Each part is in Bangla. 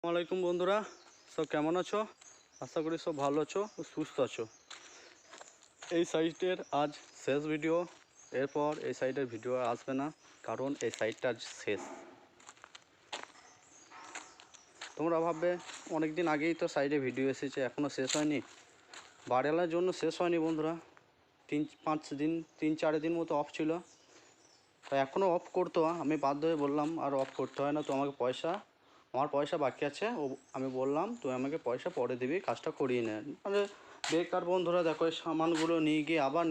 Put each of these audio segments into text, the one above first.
আসসালামাইকুম বন্ধুরা, সব কেমন আছো? আশা করি সব ভালো আছো ও সুস্থ আছো। এই সাইটের আজ শেষ ভিডিও, এরপর এই সাইটের ভিডিও আসবে না, কারণ এই সাইটটা আজ শেষ। তোমরা ভাববে অনেক দিন আগেই তো সাইটে ভিডিও এসেছে, এখনও শেষ হয়নি। বাড়িওয়ালার জন্য শেষ হয়নি বন্ধুরা, 3-4 দিন মতো অফ ছিল, তো এখনও অফ করতো। আমি বাধ্য হয়ে বললাম আর অফ করতে হয় না, তো আমার পয়সা বাকি আছে। আমি বললাম তুই আমাকে পয়সা পরে দিবি, কাজটা করিয়ে নেন। মানে বেকার বন্ধুরা, দেখো এই সামানগুলো নিয়ে গিয়ে আবার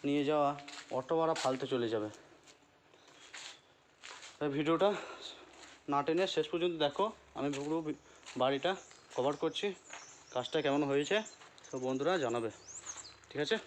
নিয়ে যাওয়া, অটো ভাড়া ফালতে চলে যাবে। তাই ভিডিওটা না টেনে শেষ পর্যন্ত দেখো। আমি পুরো বাড়িটা কভার করছি, কাজটা কেমন হয়েছে তো বন্ধুরা জানাবে, ঠিক আছে?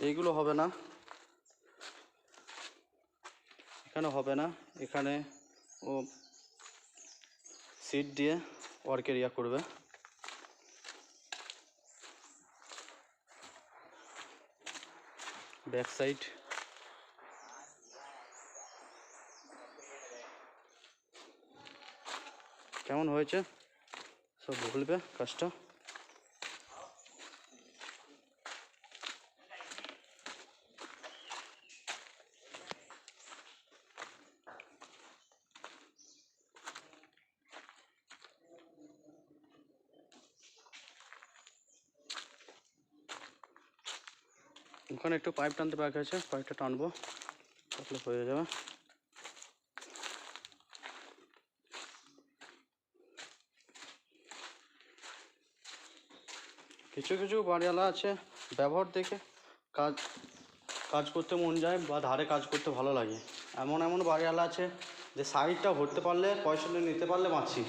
এইগুলো হবে না, এখানে হবে না। এখানে ও সিট দিয়ে ওয়ার্ক এরিয়া করবে। ব্যাক সাইড কেমন হয়েছে সব বলবে কাজটা। ওখানে একটু পাইপ টানতে বাকি আছে, পাইপটা টানবো, তাহলে হয়ে যাবে। কিছু কিছু বাড়িওয়ালা আছে ব্যবহার দেখে কাজ করতে মন যায় বা ধারে কাজ করতে ভালো লাগে। এমন বাড়িওয়ালা আছে যে সাইডটা ভরতে পারলে, পয়সা নিতে পারলে বাঁচি।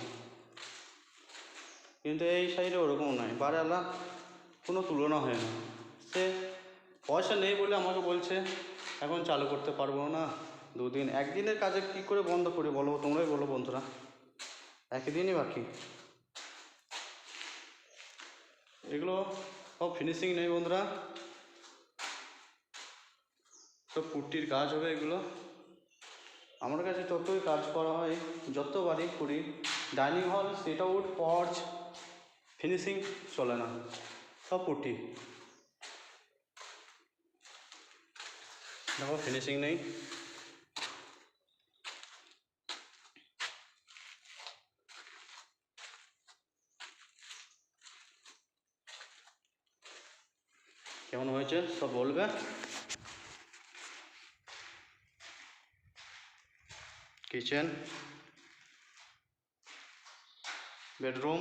কিন্তু এই সাইডে ওরকম নয়, বাড়িওয়ালা কোনো তুলনা হয় না। সে পয়সা নেই বলে আমাকে বলছে এখন চালু করতে পারবো না, দুদিন। একদিনের কাজে কী করে বন্ধ করে বলো, তোমরাই বলো বন্ধুরা, একদিনই বাকি। এগুলো সব ফিনিশিং নেই বন্ধুরা, সব পুট্টির কাজ হবে এগুলো। আমার কাছে যতই কাজ করা হয়, যত বাড়ি করি, dining hall, seat out, পর্চ, finishing চলে না, সব পুট্টি। দেখো ফিনিশিং নেই। কেমন হয়েছে সব বলবে। কিচেন, বেডরুম,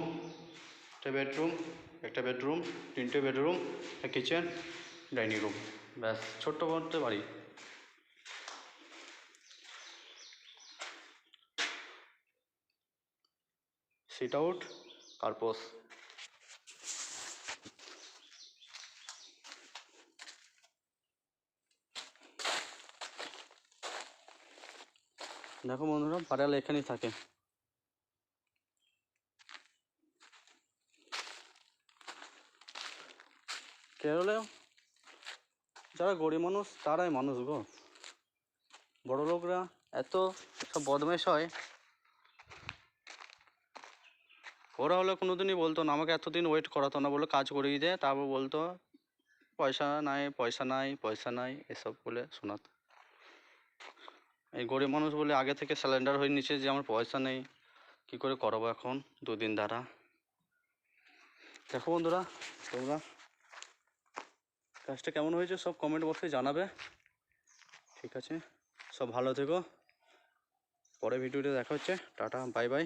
একটা বেডরুম, 3টে বেডরুম, একটা কিচেন, ডাইনিং রুম, ব্যাস, ছোট্ট বলতে বাড়ি। Sit out, car porch. দেখো বন্ধুরা, বাড়িওয়ালা এখানেই থাকে। কেরলে যারা গরিব মানুষ তারাই মানুষ গো, বড় লোকরা এত সব বদমাইশ হয়। ওরা হলে কোনোদিনই বলতো না, আমাকে এতদিন ওয়েট করাতো না, বলে কাজ করিয়ে দে, তারপর বলতো পয়সা নাই এসব বলে শোনাতো। এই গরিব মানুষ বলে আগে থেকে স্যালেন্ডার হয়ে নিচ্ছে যে আমার পয়সা নেই, কী করে করাবো এখন দুদিন দ্বারা। দেখো বন্ধুরা, তোমরা কাজটা কেমন হয়েছে সব কমেন্ট বক্সে জানাবে, ঠিক আছে? সব ভালো থেকো, পরে ভিডিওতে দেখা হচ্ছে, টাটা, বাই বাই।